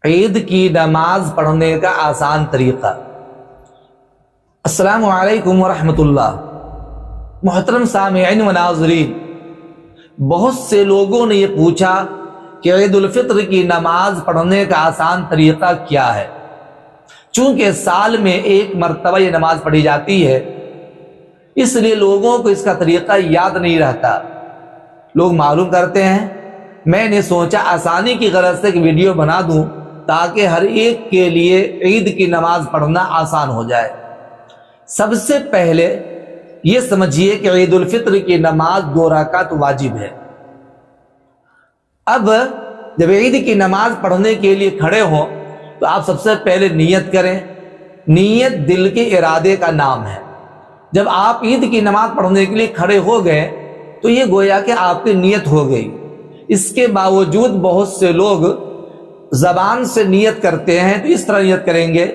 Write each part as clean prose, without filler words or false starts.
عید کی نماز پڑھنے کا آسان طریقہ۔ السلام علیکم ورحمۃ اللہ۔ محترم سامعین و ناظرین، بہت سے لوگوں نے یہ پوچھا کہ عید الفطر کی نماز پڑھنے کا آسان طریقہ کیا ہے؟ چونکہ سال میں ایک مرتبہ یہ نماز پڑھی جاتی ہے، اس لیے لوگوں کو اس کا طریقہ یاد نہیں رہتا۔ لوگ معلوم کرتے ہیں، میں نے سوچا آسانی کی غرض سے ایک ویڈیو بنا دوں تاکہ ہر ایک کے لیے عید کی نماز پڑھنا آسان ہو جائے۔ سب سے پہلے یہ سمجھیے کہ عید الفطر کی نماز 2 رکعت واجب ہے۔ اب جب عید کی نماز پڑھنے کے لیے کھڑے ہوں تو آپ سب سے پہلے نیت کریں۔ نیت دل کے ارادے کا نام ہے۔ جب آپ عید کی نماز پڑھنے کے لیے کھڑے ہو گئے تو یہ گویا کہ آپ کی نیت ہو گئی۔ اس کے باوجود بہت سے لوگ زبان سے نیت کرتے ہیں، تو اس طرح نیت کریں گے،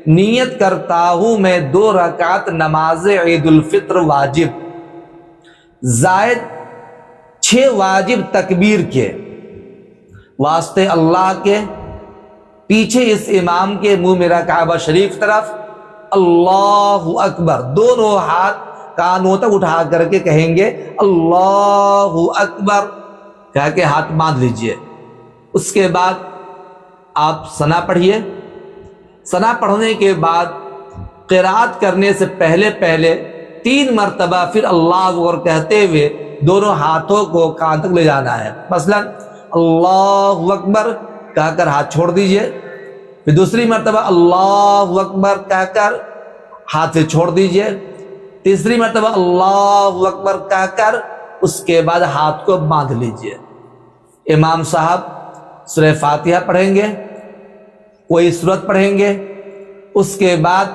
نیت کرتا ہوں میں 2 رکعت نماز عید الفطر واجب، زائد 6 واجب تکبیر کے، واسطے اللہ کے، پیچھے اس امام کے منہ میرا کعبہ شریف طرف، اللہ اکبر، دونوں ہاتھ کانوں تک اٹھا کر کے کہیں گے اللہ اکبر، کہہ کے ہاتھ باندھ لیجئے۔ اس کے بعد آپ ثنا پڑھیے۔ ثنا پڑھنے کے بعد قرات کرنے سے پہلے 3 مرتبہ پھر اللہ اکبر کہتے ہوئے دونوں ہاتھوں کو کان تک لے جانا ہے۔ مثلا اللہ اکبر کہہ کر ہاتھ چھوڑ دیجئے، پھر دوسری مرتبہ اللہ اکبر کہہ کر ہاتھ سے چھوڑ دیجئے، تیسری مرتبہ اللہ اکبر کہہ کر اس کے بعد ہاتھ کو باندھ لیجئے۔ امام صاحب سورہ فاتحہ پڑھیں گے، کوئی سورت پڑھیں گے، اس کے بعد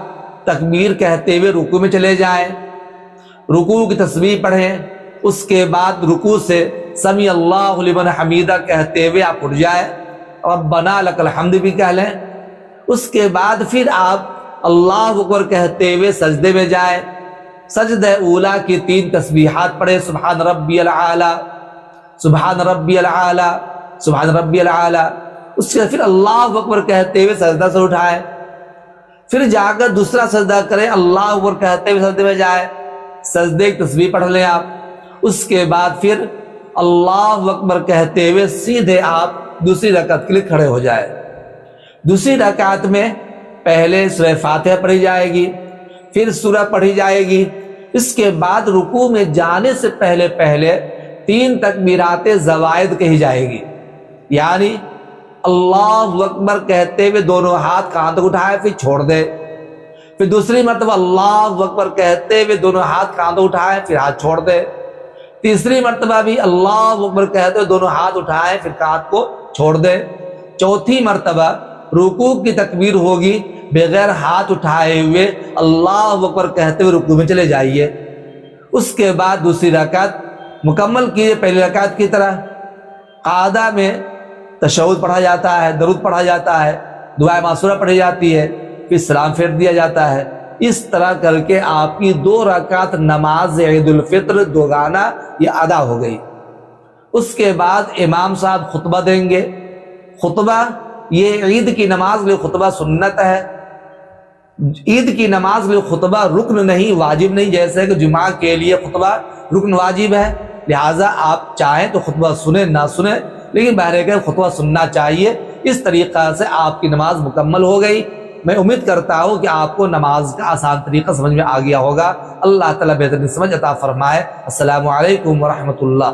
تکبیر کہتے ہوئے رکوع میں چلے جائیں، رکوع کی تسبیح پڑھیں، اس کے بعد رکوع سے سمیع اللہ لمن حمیدہ کہتے ہوئے آپ اٹھ جائیں، ربنا لک الحمد بھی کہہ لیں۔ اس کے بعد پھر آپ اللہ اکبر کہتے ہوئے سجدے میں جائیں، سجدہ اولا کی 3 تسبیحات پڑھیں، سبحان ربی العالی، سبحان ربی العالی، سبحان ربی العالی۔ اس کے پھر اللہ اکبر کہتے ہوئے سجدہ سے اٹھائیں، پھر جا کر دوسرا سجدہ کریں، اللہ اکبر کہتے ہوئے سجدے میں جائیں، سجدے کی تسبیح پڑھ لیں آپ۔ اس کے بعد پھر اللہ اکبر کہتے ہوئے سیدھے آپ دوسری رکعت کے لیے کھڑے ہو جائیں۔ دوسری رکعت میں پہلے سورہ فاتحہ پڑھی جائے گی، پھر سورہ پڑھی جائے گی، اس کے بعد رکوع میں جانے سے پہلے 3 تکبیرات زوائد کہی جائے گی، یعنی اللہ اکبر کہتے ہوئے دونوں ہاتھ کان تک اٹھائے پھر چھوڑ دے، پھر دوسری مرتبہ اللہ اکبر کہتے ہوئے دونوں ہاتھ کان تک اٹھائے پھر ہاتھ چھوڑ دے، تیسری مرتبہ بھی اللہ اکبر کہتے ہوئے دونوں ہاتھ اٹھائے پھر ہاتھ کو چھوڑ دے، چوتھی مرتبہ رکوع کی تکبیر ہوگی، بغیر ہاتھ اٹھائے ہوئے اللہ اکبر کہتے ہوئے رکوع میں چلے جائیے۔ اس کے بعد دوسری رکعت مکمل کیجیے پہلی رکعت کی طرح۔ قعدہ میں تشہد پڑھا جاتا ہے، درود پڑھا جاتا ہے، دعائے معصورہ پڑھی جاتی ہے، پھر سلام پھیر دیا جاتا ہے۔ اس طرح کر کے آپ کی 2 رکعت نماز عید الفطر دوگانہ یہ ادا ہو گئی۔ اس کے بعد امام صاحب خطبہ دیں گے۔ خطبہ یہ عید کی نماز کے لیے خطبہ سنت ہے۔ عید کی نماز کے لیے خطبہ رکن نہیں، واجب نہیں، جیسے کہ جمعہ کے لیے خطبہ رکن واجب ہے، لہٰذا آپ چاہیں تو خطبہ سنیں نہ سنیں، لیکن بہرحال خطبہ سننا چاہیے۔ اس طریقہ سے آپ کی نماز مکمل ہو گئی۔ میں امید کرتا ہوں کہ آپ کو نماز کا آسان طریقہ سمجھ میں آ گیا ہوگا۔ اللہ تعالیٰ بہترین سمجھ عطا فرمائے۔ السلام علیکم ورحمۃ اللہ۔